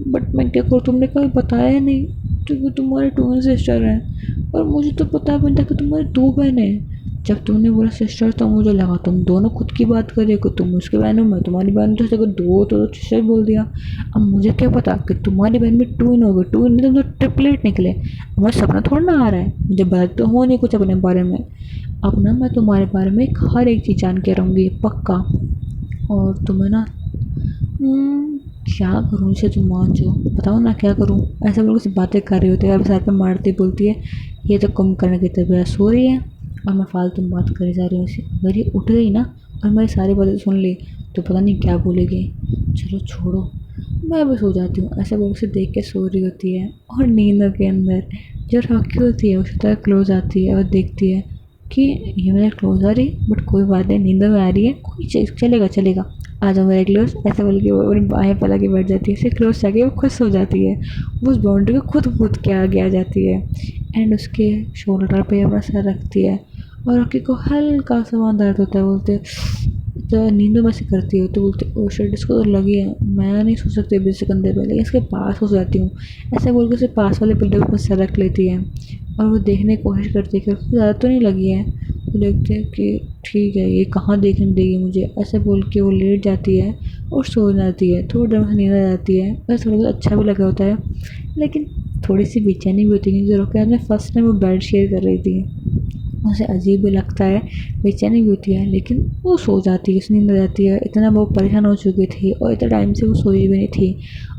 बट मैं क्या करूँ, तुमने कभी बताया नहीं, क्योंकि तुम्हारे ट्विन सिस्टर हैं, और मुझे तो पता भी नहीं था कि तुम्हारी 2 बहनें हैं। जब तुमने बोला सिस्टर तो मुझे लगा तुम दोनों खुद की बात कर रहे हो कि तुम उसकी बहन हो मैं तुम्हारी बहन, तो अगर 2 तो सिस्टर बोल दिया। अब मुझे क्या पता कि तुम्हारी बहन भी ट्विन हो गई, ट्विन में तो ट्रिपलेट निकले, मुझे सपना थोड़ा ना आ रहा है, मुझे बताते तो हो नहीं कुछ अपने बारे में। अब ना मैं तुम्हारे बारे में हर एक चीज़ जान के रहूँगी पक्का, और तुम्हें ना क्या करूँ इसे, तुम मान जाओ, बताओ ना क्या करूँ। ऐसे बोल के बातें कर रही होती है, अब सर पे मारती बोलती है ये तो कम करने की तबीयत सो रही है और मैं फालतू में बात करी जा रही हूँ इसे, अगर ये उठ गई ना और मेरी सारी बातें सुन ली तो पता नहीं क्या बोलेगी, चलो छोड़ो मैं भी सो जाती हूँ। ऐसे बोल के देख के सो रही होती है, और नींदों के अंदर जो रॉकी होती है उसकी तरह क्लोज आती है और देखती है कि ये मेरे क्लोज आ रही, बट कोई बात नहीं, नींदों में आ रही है, कोई चलेगा चलेगा, आ जाओ मेरे क्लोज। ऐसे बोल के वो अपनी बाहें फैला के बैठ जाती है, फिर क्लोज जाके वो खुश हो जाती है, वो उस बाउंड्री को खुद कूद के आगे आ जाती है, एंड उसके शोल्डर पे अपना सर रखती है, और रॉकी को हल्का सा वहाँ दर्द होता है, बोलते तो नींद में से करती है। तो बोलती ओ शिट, इसको तो लगी है, मैं नहीं सो सकती अभी इसके कंधे पे, लेकिन इसके पास हो जाती हूँ। ऐसे बोल के उसे पास वाले पिल्ले पे सर रख लेती है और वो देखने की कोशिश करती है कि उसको ज़्यादा तो नहीं लगी है। तो देखते हैं कि ठीक है, ये कहाँ देखने देगी मुझे। ऐसे बोल के वो लेट जाती है और सो जाती है। थोड़ी देर में नींद आ जाती है और थोड़ा बहुत अच्छा भी लगा होता है, लेकिन थोड़ी सी बेचैनी भी होती है क्योंकि रोके हमने फर्स्ट टाइम वो बेड शेयर कर रही थी। उसे अजीब भी लगता है, बेचैनी भी होती है, लेकिन वो सो जाती है, उसकी नींद आ जाती है। इतना वो परेशान हो चुकी थी और इतने टाइम से वो सोई भी नहीं थी,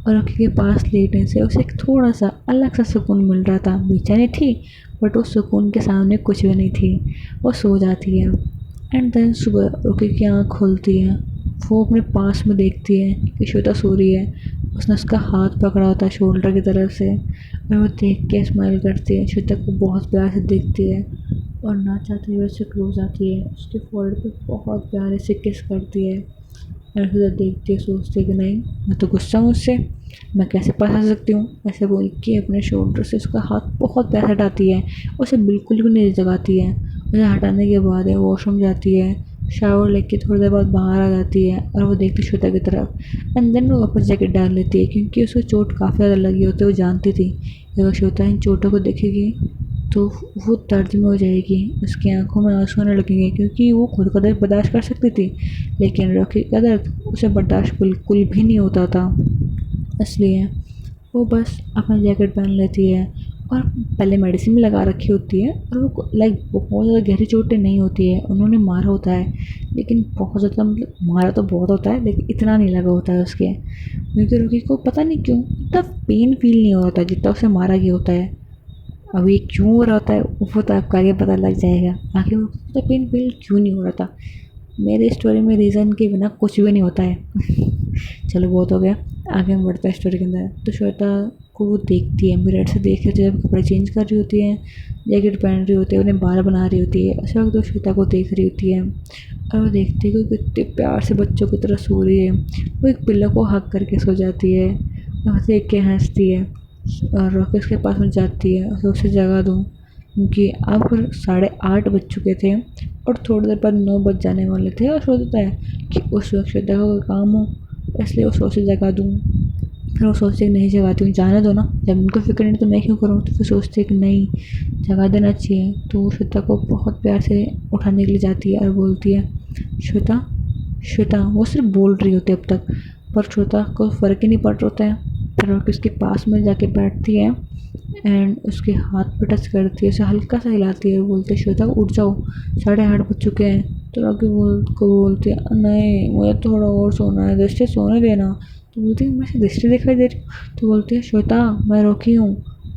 और रॉकी के पास लेटने से उसे एक थोड़ा सा अलग सा सुकून मिल रहा था। बेचैनी थी बट उस सुकून के सामने कुछ भी नहीं थी। वो सो जाती है एंड देन सुबह रॉकी की आँख खुलती है। वो अपने पास में देखती है कि श्वेता सो रही है। उसने उसका हाथ पकड़ा होता है शोल्डर की तरफ से, और वो देख के स्माइल करती है। श्वेता को बहुत प्यार से देखती है और ना चाहते हुए उससे क्लोज आती है, उसके फोrehead पे बहुत प्यारे से किस करती है। और फिर देखती है, सोचती है कि नहीं, मैं तो गुस्सा हूँ उससे, मैं कैसे पास आ सकती हूँ। ऐसे बोल के अपने शोल्डर से उसका हाथ बहुत प्यार हटाती है, उसे बिल्कुल भी नहीं जगाती है। उसे हटाने के बाद वो वॉशरूम जाती है, शावर लेके थोड़ी देर बाद बाहर आ जाती है और वो देखती श्वेता की तरफ एंड देन वो वापस जैकेट डाल लेती है, क्योंकि उसको चोट काफ़ी ज़्यादा लगी होती है। वो जानती थी कि अगर श्वेता इन चोटों को देखेगी तो वो दर्द में हो जाएगी, उसकी आंखों में आंसू आने लगेंगे, क्योंकि वो खुद का दर्द बर्दाश्त कर सकती थी, लेकिन रॉकी का दर्द उसे बर्दाश्त बिल्कुल भी नहीं होता था। इसलिए वो बस अपना जैकेट पहन लेती है और पहले मेडिसिन भी लगा रखी होती है, और वो लाइक बहुत ज़्यादा गहरी चोटें नहीं होती है। उन्होंने मारा होता है, लेकिन बहुत ज़्यादा मतलब मारा तो बहुत होता है, लेकिन इतना नहीं लगा होता है उसके, क्योंकि रॉकी को पता नहीं क्यों इतना पेन फील नहीं हो रहा था जितना उसे मारा गया होता है। अब ये क्यों हो रहा होता है वो तो आपको आगे पता लग जाएगा, आगे वो तो पेन फील क्यों नहीं हो रहा था। मेरी स्टोरी में रीज़न के बिना कुछ भी नहीं होता है। चलो बहुत हो गया, आगे हम बढ़ते हैं स्टोरी के अंदर। तो श्वेता को वो देखती है, मिरर से देख रही जब कपड़े चेंज कर रही होती है, जैकेट पहन रही होती है, उन्हें बाल बना रही होती है। उस वक्त वो श्वेता को देख रही होती है और वो देखती है कि वो कितने प्यार से बच्चों की तरह सो रही है। वो एक पिल्लो को हक करके सो जाती है और देख के हंसती है और रॉकी उसके पास में जाती है और उसे जगा दूँ, क्योंकि अब 8:30 बज चुके थे और थोड़ी देर बाद 9 बज जाने वाले थे। और सोचता है कि उस वक्त श्वेता का कोई काम हो, इसलिए वो सोचे जगा दूँ। फिर वो सोचते कि नहीं जगाती हूँ, जाने दो ना, जब उनको फिक्र नहीं तो मैं क्यों करूँ। तो फिर सोचते कि नहीं, जगा देना चाहिए। तो वो श्वेता को बहुत प्यार से उठाने के लिए जाती है और बोलती है श्वेता, श्वेता। वो सिर्फ बोल रही होती है अब तक, पर श्वेता को फ़र्क ही नहीं पड़ रहा होता है। फिर वो उसके पास में जाके बैठती है एंड उसके हाथ पे टच करती है, उसे हल्का सा हिलाती है और बोलती है श्वेता उठ जाओ, 8:30 बज चुके हैं। तो रॉकी बोलती है नहीं, मुझे थोड़ा और सोना है, दृष्टि सोने देना। तो बोलती है मैं से दृष्टि दिखाई दे रही हूँ। तो बोलती है श्वेता मैं रॉकी हूँ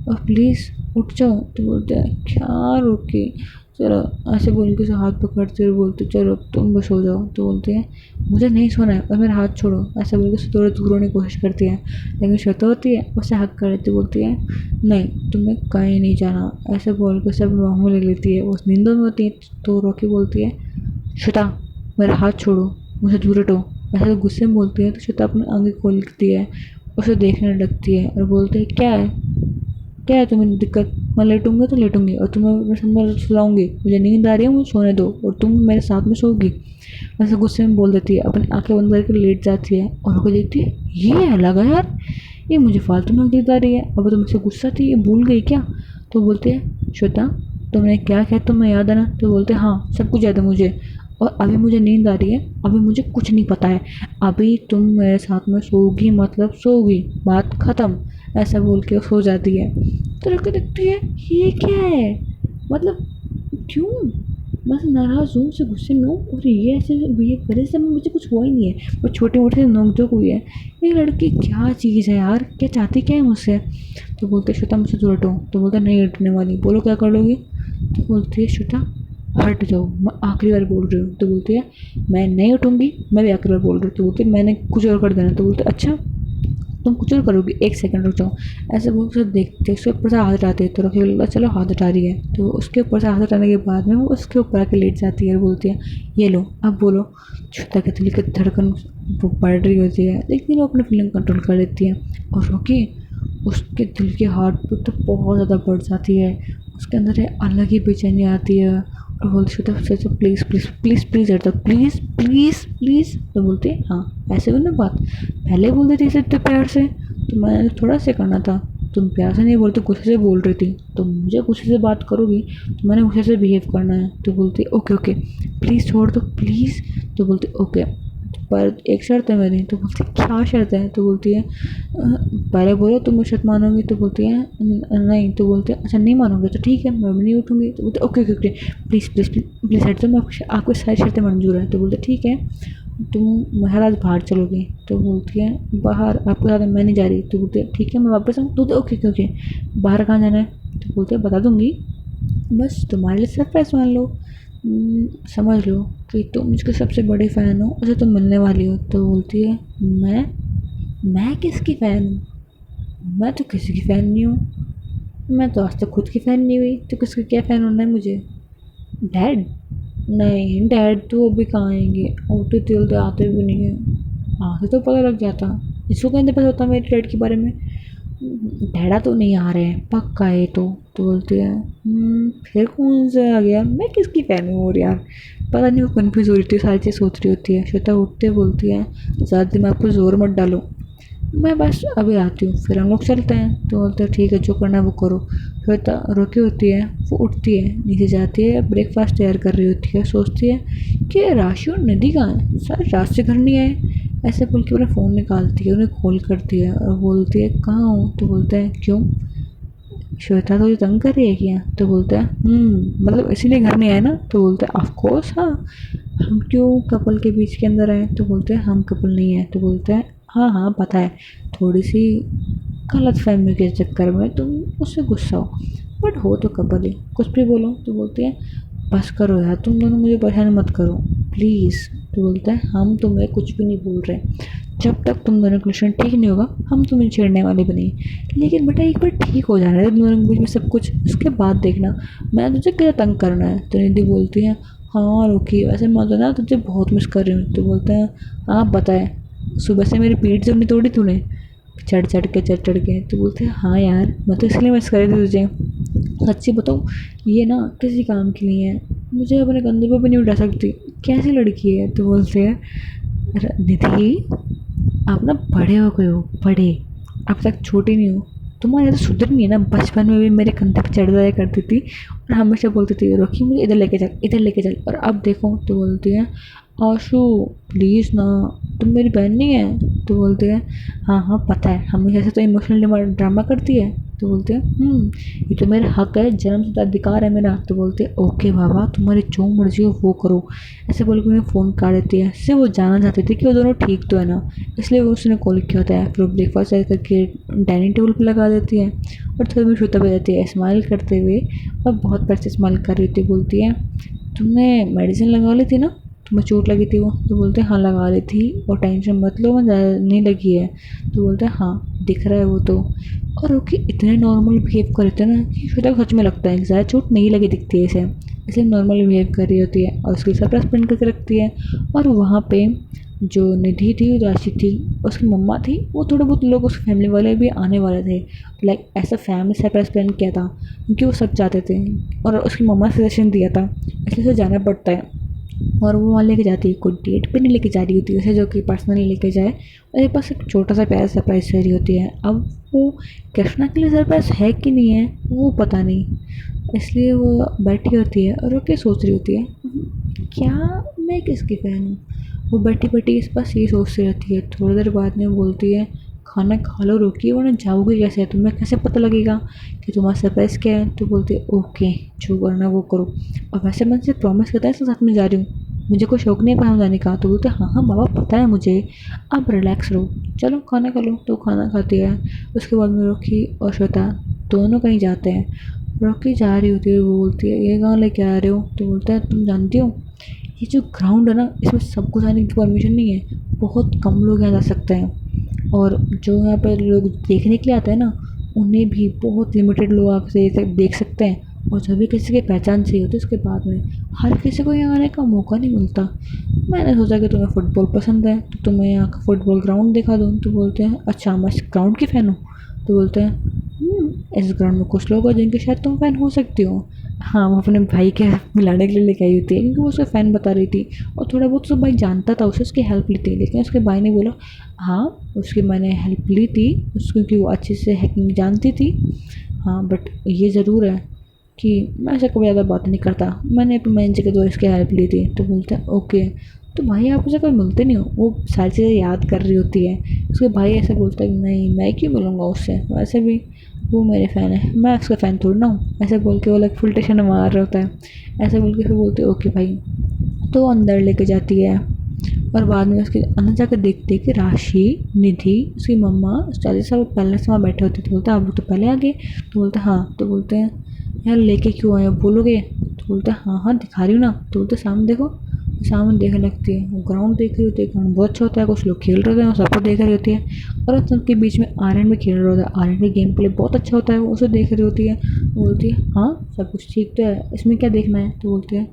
और प्लीज़ उठ जाओ। तो बोलते हैं क्या रॉकी, चलो। ऐसे बोल के उसे हाथ पकड़ते हुए बोलते चलो तुम बस हो जाओ। तो बोलते हैं मुझे नहीं सोना है और मेरा हाथ छोड़ो। ऐसे बोल के उसे थोड़ा दूर होने की कोशिश करती है, लेकिन श्वेता होती है उसे हक कर देती, बोलती है नहीं तुम्हें कहीं नहीं जाना। ऐसे बोल के सब बाहों में ले लेती है। उस नींदों में होती है। तो रॉकी बोलती है श्वेता मेरा हाथ छोड़ो, मुझे दूर हटो। ऐसे तो गुस्से में बोलती है। तो श्वेता अपनी आंखें खोलती है, उसे देखने लगती है और बोलती है क्या है, क्या है तुम्हें दिक्कत, मैं लेटूंगी तो लेटूंगी और तुम्हें मेरे साथ में सुलाऊंगी, मुझे नींद आ रही है मुझे सोने दो और तुम मेरे साथ में सोओगी। ऐसे गुस्से में बोल देती है, अपनी आंखें बंद करके लेट जाती है और उसको देखती है ये है लगा यार, ये मुझे फालतू में नींद आ रही है, अब तो मुझसे गुस्सा थी, ये भूल गई क्या। तो बोलती है श्वेता तुमने क्या किया तुम्हें याद है ना। तो बोलते हैं हाँ सब कुछ याद है मुझे, और अभी मुझे नींद आ रही है, अभी मुझे कुछ नहीं पता है, अभी तुम मेरे साथ में सोओगी मतलब सोओगी, बात ख़त्म। ऐसा बोल के वो सो जाती है। तो रख देखती है ये क्या है, मतलब क्यों, मैं नाराज़ हूँ, से गुस्से में हूँ और ये ऐसे बिहेव करे जैसे मुझे कुछ हुआ ही नहीं है, बस छोटे मोटे नोक-झोंक हुई है। ये लड़की क्या चीज़ है यार, क्या चाहती क्या है मुझसे। तो बोलते श्वेता मुझसे दूर हटो। तो बोलता नहीं हटने वाली, बोलो क्या कर लोगी। तो बोलती है श्वेता हट जाओ, मैं आखिरी बार बोल रही हूँ। तो बोलती है मैं नहीं उठूँगी, मैं भी आखिरी बार बोल रही हूँ। तो बोलती है मैंने कुछ और कर देना। तो बोलते अच्छा तुम कुछ और करोगी, एक सेकंड रुक जाओ। ऐसे वो उसे देखते उसके ऊपर से हाथ हटाती है। तो रखी बोलता चलो हाथ हटा रही है। तो उसके ऊपर से हाथ हटाने के बाद में वो उसके ऊपर आके लेट जाती है और बोलती है ये लो अब बोलो। श्वेता के दिल की धड़कन वो बढ़ रही होती है, लेकिन वो अपनी फीलिंग कंट्रोल कर लेती है। और रॉकी उसके दिल की हार्ट बीट तो बहुत ज़्यादा बढ़ जाती है, उसके अंदर एक अलग ही बेचैनी आती है। और बोलती Shweta Shweta please please please please हट जाओ, प्लीज़ प्लीज़ प्लीज़। तो बोलती है हाँ ऐसे हुई ना बात, पहले बोल देती थी इतने प्यार से, तो मैंने थोड़ा से करना था। तुम प्यार से नहीं बोलते, गुस्से से बोल रही थी, तो मुझे गुस्से से बात करोगी तो मैंने गुस्से से बिहेव करना है। तो बोलती ओके ओके प्लीज़ छोड़ दो प्लीज़। तो बोलती ओके पर एक शर्त है मेरी। तो बोलती क्या शर्त है? तो बोलती है पहले बोलो तुम मेरी शर्त मानोगी। तो बोलती है नहीं। तो बोलते हैं अच्छा नहीं मानोगे तो ठीक है मैं भी नहीं उठूँगी। तो बोलते okay okay okay please please please हट जाओ, मैं आपको सारी शर्तें मंजूर है। तो बोलते ठीक है तुम हर आज बाहर चलोगी। तो बोलती है बाहर आपके साथ मैं नहीं जा रही। तो बोलते ठीक है मैं वापस आऊँ। तो बोलते ओके ओके ओके बाहर कहाँ जाना है? तो बोलते बता दूँगी, बस तुम्हारे लिए सरप्राइज़ मान लो। समझ लो कि तुम इसके सबसे बड़े फ़ैन हो, उसे तुम मिलने वाली हो। तो बोलती है मैं किसकी फ़ैन हूँ? मैं तो किसी की फ़ैन नहीं हूँ। मैं तो आज तक खुद की फ़ैन नहीं हुई, तो किसका क्या फ़ैन होना है मुझे? डैड? नहीं डैड तो अभी कहाँ आएंगे, होते तेल तो आते भी नहीं है। आते तो पता लग जाता, इसको कहते पता होता मेरे डैड के बारे में। डैडा तो नहीं आ रहे हैं पक्का है। तो बोलती है फिर कौन सा आ गया, मैं किसकी फ़ैन हूँ? और यार पता नहीं वो कन्फ्यूज़ हो रही थी, सारी चीज़ सोच रही होती है। श्वेता उठते बोलती है ज़्यादा दिमाग पर जोर मत डालो, मैं बस अभी आती हूँ फिर हम लोग चलते हैं। तो बोलते हैं ठीक है जो करना है वो करो। श्वेता रोकी होती है, वो उठती है नीचे जाती है, ब्रेकफास्ट तैयार कर रही होती है, सोचती है कि राशि और निधि कहाँ है, सारे रात से घर नहीं आए। ऐसे बोल के अपना फ़ोन निकालती है, उन्हें कॉल करती है और बोलती है कहाँ हो? तो बोलते हैं क्यों श्वेता तो तंग कर रही है क्या? तो बोलता है मतलब इसीलिए घर नहीं आए ना? तो बोलते हैं ऑफ कोर्स हाँ, हम क्यों कपल के बीच के अंदर आए? तो बोलते हैं हम कपल नहीं है। तो बोलते हैं हाँ हाँ पता है, थोड़ी सी गलत फहमी के चक्कर में तुम उससे गुस्सा हो, बट हो तो कपल ही, कुछ भी बोलो। तो बोलती है बस करो यार तुम दोनों, मुझे परेशान मत करो प्लीज़। तो बोलता है हम तुम्हें कुछ भी नहीं बोल रहे, जब तक तुम दोनों का रिलेशन ठीक नहीं होगा हम तुम्हें छेड़ने वाले भी नहीं। लेकिन बेटा एक बार ठीक हो जाना है तुम दोनों के बीच में सब कुछ, उसके बाद देखना मैं तुझे क्या तंग करना है। तो निधि बोलती है हाँ रुकी, वैसे मैं तो ना तुझे बहुत मिस कर रही हूँ। तो बोलते हैं हाँ पता है, सुबह से मेरी पीठ जब नहीं तोड़ी तूने चढ़ के। तो बोलते हैं हाँ यार मैं तो इसलिए मिस कर रही थी तुझे, सच्ची बताऊँ ये ना किसी काम की नहीं है, मुझे अपने कंधे पर भी नहीं उठा सकती, कैसी लड़की है। तो बोलते हैं निधि आप ना बड़े हो गए हो, बड़े, अब तक छोटी नहीं हो, तुम्हारे तो सुधर नहीं है ना। बचपन में भी मेरे कंधे पे चढ़ जाया करती थी और हमेशा बोलती थी रोकी मुझे इधर लेके चल इधर लेके चल, और अब देखो। तो बोलती है आशु प्लीज़ ना, तुम मेरी बहन नहीं है। तो बोलते हैं हाँ हाँ पता है, हमेशा से तो इमोशनल ड्रामा करती है। तो बोलते हैं ये तो मेरा हक है, जन्मसिद्ध अधिकार है मेरा। तो बोलते हैं ओके बाबा तुम्हारी जो मर्जी हो वो करो। ऐसे बोल के उन्हें फ़ोन काट देती है। इससे वो जानना चाहती थी कि वो दोनों ठीक तो है ना, इसलिए वो उसने कॉल किया होता है। फिर वो ब्रेकफास्ट तैयार करके डाइनिंग टेबल पर लगा देती है और थोड़ी भी श्वेता पे जाती है स्माइल करते हुए, और बहुत प्यार से स्माइल कर रही थी। बोलती है तुमने मेडिसिन लगा ली थी ना, तुम्हें चोट लगी थी वो? तो बोलते हैं हाँ लगा ली थी और टेंशन मत लो मैं ज़्यादा नहीं लगी है। तो बोलते हैं हाँ दिख रहा है वो तो, और वो कि इतने नॉर्मल बिहेव करते हैं ना कि श्वेता को सच में लगता है कि ज़्यादा चोट नहीं लगी दिखती है इसे, इसलिए नॉर्मल बिहेव कर रही होती है और उसकी सरप्राइज प्लान करके रखती है। और वहाँ पे जो निधि थी, राशि थी, उसकी मम्मा थी, वो थोड़े बहुत लोग उसके फैमिली वाले भी आने वाले थे। लाइक ऐसा फैमिली सरप्राइज प्लान किया था क्योंकि वो सब चाहते थे और उसकी मम्मा ने सजेशन दिया था, इसलिए उसे जाना पड़ता है। और वो वहाँ लेके जाती है, कोई डेट पे नहीं लेके जा रही होती है उसे जो कि पर्सनली लेके जाए, मेरे पास एक छोटा सा प्यारा सरप्राइज दे रही होती है। अब वो कृष्णा के लिए सरप्राइज है कि नहीं है वो पता नहीं, इसलिए वो बैठी होती है और वो क्या सोच रही होती है क्या मैं किसकी फ़ैन हूँ। वो बैठी बैठी इस पास यही सोचती रहती है। थोड़ी देर बाद में बोलती है खाना खा लो रोकी, वरना जाओगे कैसे, तुम्हें कैसे पता लगेगा कि तुम्हारा सरप्राइज़ क्या है। तो बोलती है ओके जो करना वो करो, और वैसे मैं से प्रॉमिस करता है इसके साथ में जा रही हूँ, मुझे कोई शौक नहीं है बाहर जाने का। तो बोलते हाँ हाँ बाबा पता है मुझे, आप रिलैक्स रहो, चलो खाना खा लो। तो खाना खाती है। उसके बाद में रॉकी और श्वेता दोनों कहीं जाते हैं। रॉकी जा रही होती है, वो बोलती है ये कहाँ लेके आ रहे हो? तो बोलता है तुम जानती हो ये जो ग्राउंड है ना इसमें सबको जाने की परमिशन नहीं है, बहुत कम लोग यहाँ जा सकते हैं, और जो यहाँ पर लोग देखने के लिए आते हैं ना उन्हें भी बहुत लिमिटेड लोग आके देख सकते हैं, और जब भी किसी की पहचान चाहिए होती है उसके बाद में हर किसी को यहाँ आने का मौका नहीं मिलता। मैंने सोचा कि तुम्हें फ़ुटबॉल पसंद है तो तुम्हें यहाँ का फुटबॉल ग्राउंड दिखा दूँ। तो बोलते हैं अच्छा मैं इस ग्राउंड की फ़ैन हूँ? तो बोलते हैं इस ग्राउंड में कुछ लोग हैं जिनके शायद तुम फ़ैन हो सकती हो, हाँ, वो अपने भाई के मिलाने के लिए लेके आई होती है क्योंकि वो उसका फ़ैन बता रही थी और थोड़ा बहुत तो भाई जानता था उसे, उसकी हेल्प ली थी। लेकिन उसके भाई ने बोला हाँ, उसकी मैंने हेल्प ली थी उसको क्योंकि वो अच्छे से हैकिंग जानती थी। हाँ, बट ये ज़रूर है कि मैं ऐसे कोई ज़्यादा बात नहीं करता, मैंने अपने मैनेजर के द्वारा इसकी हेल्प ली थी। तो बोलता है ओके। तो भाई आप उसे कभी मिलते नहीं हो, वो सारी चीज़ें याद कर रही होती है। उसके भाई ऐसे बोलता है नहीं मैं क्यों मिलूँगा उससे, वैसे भी वो मेरे फ़ैन है, मैं उसका फ़ैन थोड़ी ना हूँ। ऐसे बोल के वो लाइक फुल टेंशन मार रहा होता है। ऐसे बोल के फिर बोलते हैं ओके भाई। तो वो अंदर लेके जाती है और बाद में उसके अंदर जाकर देखते हैं कि राशि, निधि, उसकी मम्मा चालीस साल पहले से वहाँ बैठे होते। तो बोलता है आप लोग तो पहले आ गए। तो बोलते हैं हाँ। तो बोलते हैं यार लेके क्यों आए हो बोलोगे। तो बोलते हैं हाँ हाँ दिखा रही हूँ ना। तो बोलते हैं सामने देखो। सामने देखने लगती है, वो ग्राउंड देख रही होती है, ग्राउंड बहुत अच्छा होता है, कुछ लोग खेल रहे होते हैं, वो सबको देख रही होती है। और उन सबके बीच में आर्यन भी खेल रहा होता है, आर्यन का गेम प्ले बहुत अच्छा होता है, वो उसे देख रही होती है। वो बोलती है हाँ सब कुछ ठीक तो है, इसमें क्या देखना है। तो बोलते हैं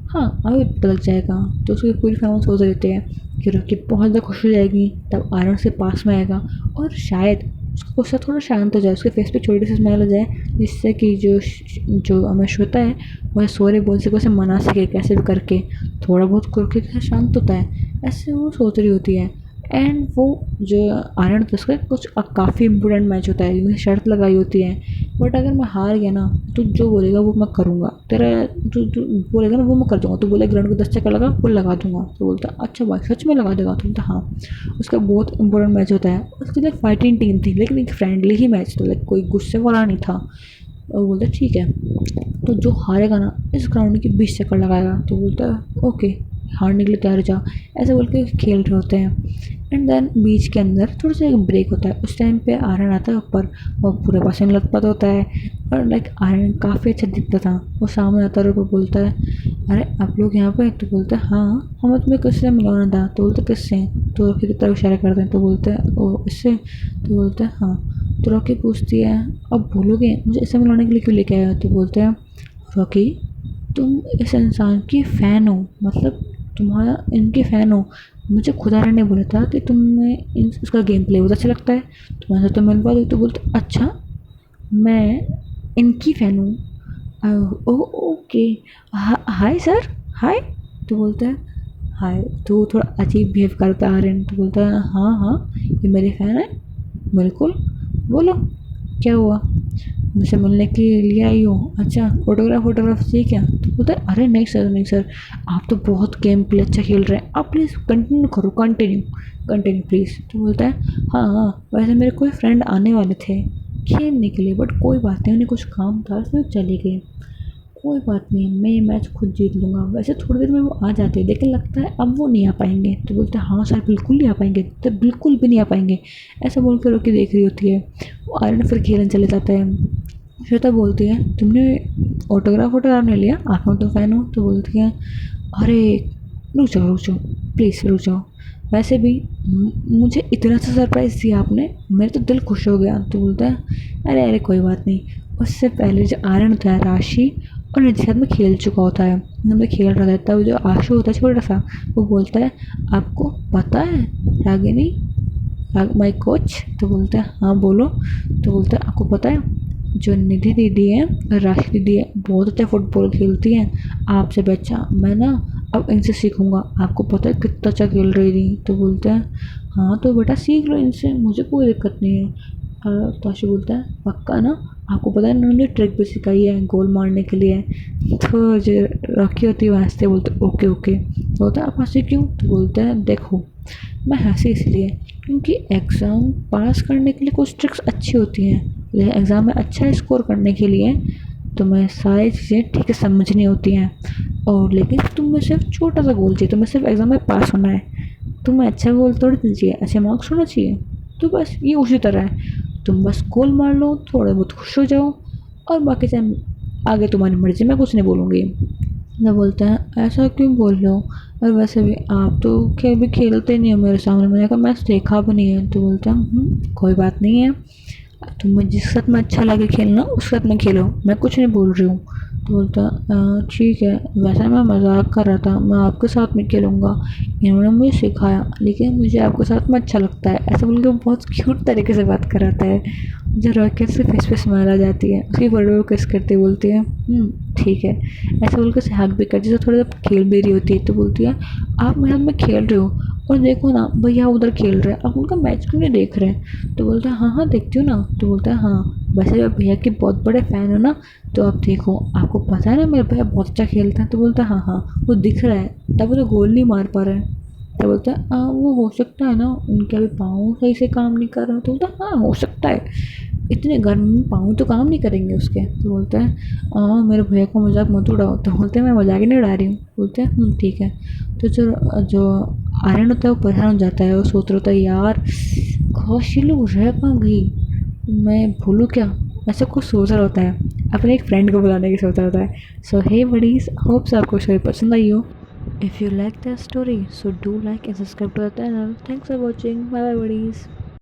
हाँ अभी पता लग जाएगा। तो उसकी पूरी फैमिली सोच देते हैं कि रॉकी बहुत ज़्यादा खुश हो जाएगी, तब आयरन से पास में आएगा और शायद उसका गुस्सा थोड़ा शांत हो जाए, उसके फेस पे छोटी सी स्माइल हो जाए, जिससे कि जो हमें श्वेता है वह सॉरी बोल सके, उसे मना सके कैसे भी करके। थोड़ा बहुत करके कैसे शांत होता है, ऐसे वो सोच रही होती है। एंड वो जो आयरन था उसका कुछ काफ़ी इम्पोर्टेंट मैच होता है, क्योंकि शर्त लगाई होती है बट अगर मैं हार गया ना तो जो बोलेगा वो मैं करूँगा, तेरा तू बोलेगा ना वो मैं कर दूँगा, तू बोले ग्राउंड को 10 चक्कर लगा वो लगा दूँगा। तो बोलता अच्छा भाई सच में लगा देगा। तो बोलता हाँ। उसका बहुत इंपॉर्टेंट मैच होता है, उसकी लाइक फाइटिंग टीम थी लेकिन एक फ्रेंडली ही मैच था, लाइक कोई गुस्से वाला नहीं था। और बोलता ठीक है तो जो हारेगा ना इस ग्राउंड की 20 चक्कर लगाएगा। तो बोलता है ओके, हारने के लिए तैयार हो जाओ, ऐसे बोल के खेल रहे होते हैं। एंड देन बीच के अंदर थोड़ा सा एक ब्रेक होता है, उस टाइम पे आर्यन आता है ऊपर, वो पूरे पसीने लथपथ होता है और लाइक आर्यन काफ़ी अच्छा दिखता था। वो सामने आता है और वो बोलता है अरे आप लोग यहाँ पे। तो बोलते हैं हाँ हमें तुम्हें किससे मिलवाना था। तो बोलते किससे। तो रॉकी की तरफ इशारा करते हैं। तो बोलते हैं ओ इससे। तो बोलते हैं हाँ। तो रॉकी पूछती है अब बोलोगे मुझे इससे मिलवाने के लिए क्यों लेके आए हो। तो बोलते हैं रॉकी तुम इस इंसान की फ़ैन हो, मतलब तुम्हारा इनके फ़ैन हो, मुझे खुदा ने बोला था कि तुम्हें उसका गेम प्ले बहुत अच्छा लगता है, तुम्हारे साथ तो मिलवा दो। तो बोलते अच्छा मैं इनकी फ़ैन हूँ। ओ ओके। Hi sir hi. तो बोलता है हाय। तो वो थोड़ा अजीब बिहेव करता है आर्यन। तो बोलता है हाँ हाँ ये मेरे फ़ैन है बिल्कुल, बोलो क्या हुआ, मुझसे मिलने के लिए आई हो, अच्छा फोटोग्राफ चाहिए क्या। तो बोलता है अरे नहीं सर नहीं सर, आप तो बहुत गेम प्ले अच्छा खेल रहे हैं, आप प्लीज़ कंटिन्यू करो, कंटिन्यू कंटिन्यू प्लीज़। तो बोलता है हाँ हाँ वैसे मेरे कोई फ्रेंड आने वाले थे खेलने के लिए बट कोई बात नहीं, उन्हें कुछ काम था इसलिए वो चले गए, कोई बात नहीं मैं ये मैच खुद जीत लूँगा। वैसे थोड़ी देर में वो आ जाते हैं लेकिन लगता है अब वो नहीं आ पाएंगे। तो बोलते हैं हाँ सर बिल्कुल नहीं आ पाएंगे, तो बिल्कुल भी नहीं आ पाएंगे। ऐसा बोल कर रोके देख रही होती है। वो आर्यन फिर खेलने चले जाता है। श्वेता बोलती है तुमने ऑटोग्राफ नहीं लिया, आप तो फ़ैन हो। तो बोलती है अरे रुक जाओ प्लीज़ रुक जाओ, वैसे भी मुझे इतना सा सरप्राइज़ दिया आपने, मेरा तो दिल खुश हो गया। तो बोलता है अरे अरे कोई बात नहीं। उससे पहले जो आर्यन होता है राशि और निधि साथ में खेल चुका होता है, हमने खेल रहा था, तब जो आशु होता है छोटा सा, वो बोलता है आपको पता है रागिनी माई कोच। तो बोलता है हाँ बोलो। तो बोलता है आपको पता है जो निधि दीदी है और राशि दीदी है बहुत अच्छा फुटबॉल खेलती हैं, आपसे भी अच्छा, मैं ना अब इनसे सीखूंगा, आपको पता है कितना अच्छा खेल रही थी। तो बोलता है हाँ तो बेटा सीख लो इनसे, मुझे कोई दिक्कत नहीं है। तो आशु बोलता है पक्का ना, आपको पता है उन्होंने ट्रिक भी सिखाई है गोल मारने के लिए। तो जो रॉकी होती है वो हंसते बोलते ओके ओके। तो बोलता है आप हंसी क्यों। तो बोलता है देखो मैं हंसी इसलिए क्योंकि एग्ज़ाम पास करने के लिए कुछ ट्रिक्स अच्छी होती हैं, लेकिन एग्ज़ाम में अच्छा स्कोर करने के लिए तुम्हें सारी चीज़ें ठीक से समझनी होती हैं। और लेकिन तुम्हें सिर्फ छोटा सा गोल चाहिए, तुम्हें सिर्फ एग्ज़ाम में पास होना है, तुम्हें अच्छा गोल थोड़ी चाहिए, अच्छे मार्क्स होना चाहिए। तो बस ये उसी तरह है, तुम बस गोल मार लो, थोड़े बहुत खुश हो जाओ और बाकी चाहे आगे तुम्हारी मर्ज़ी, मैं कुछ नहीं बोलूँगी। मैं बोलता है ऐसा क्यों बोल रहे हो, और वैसे भी आप तो कभी खेलते नहीं हो मेरे सामने, मैंने कहा मैच देखा भी नहीं है। तो बोलता है कोई बात नहीं है, तुम्हें जिस साथ में अच्छा लगे खेलना उस साथ में खेलो, मैं कुछ नहीं बोल रही हूँ। तो बोलता ठीक है, वैसे मैं मजाक कर रहा था, मैं आपके साथ में खेलूँगा, इन्होंने मुझे सिखाया, लेकिन मुझे आपके साथ में अच्छा लगता है, ऐसा बोल के वो बहुत क्यूट तरीके से बात कराता है। मुझे रॉकेट से फेस पे स्माइल आ जाती है, उसकी फोटो को किस करते बोलती है ठीक है, ऐसे बोल के उसे हक भी करती है। थोड़ी देर खेल भी रही होती है तो बोलती है आप मेरे साथ में खेल रहे हो, और देखो ना भैया उधर खेल रहे हैं, आप उनका मैच क्यों नहीं देख रहे हैं? तो बोलता है हाँ हाँ देखती हूँ ना। तो बोलता है हाँ, वैसे आप भैया के बहुत बड़े फ़ैन हो ना, तो आप देखो, आपको पता है ना मेरा भैया बहुत अच्छा खेलता है। तो बोलता है हाँ हाँ वो दिख रहा है, तब वो तो गोल नहीं मार पा रहे हैं। तो बोलता है वो हो सकता है ना उनके अभी पाँव सही से काम नहीं कर रहे। तो बोलता है हाँ हो सकता है, इतने गर्मी में पाँव तो काम नहीं करेंगे उसके। तो बोलता है मेरे भैया को मजाक मत उड़ाओ। तो बोलते हैं मैं मजाक ही नहीं उड़ा रही हूँ। बोलते हैं ठीक है। तो जो जो आर्यन होता है वो परेशान हो जाता है, वो सोच रहा होता है यार काश ये लोग रह कहाँ गई, मैं भूलूँ क्या, ऐसा कुछ सोच रहा होता है, अपने एक फ्रेंड को बुलाने की सोच रहा होता है। सो हे बडीज, होप्स आपको स्टोरी पसंद आई हो। If you like the story, so do like and subscribe to our channel. Thanks for watching. Bye bye buddies.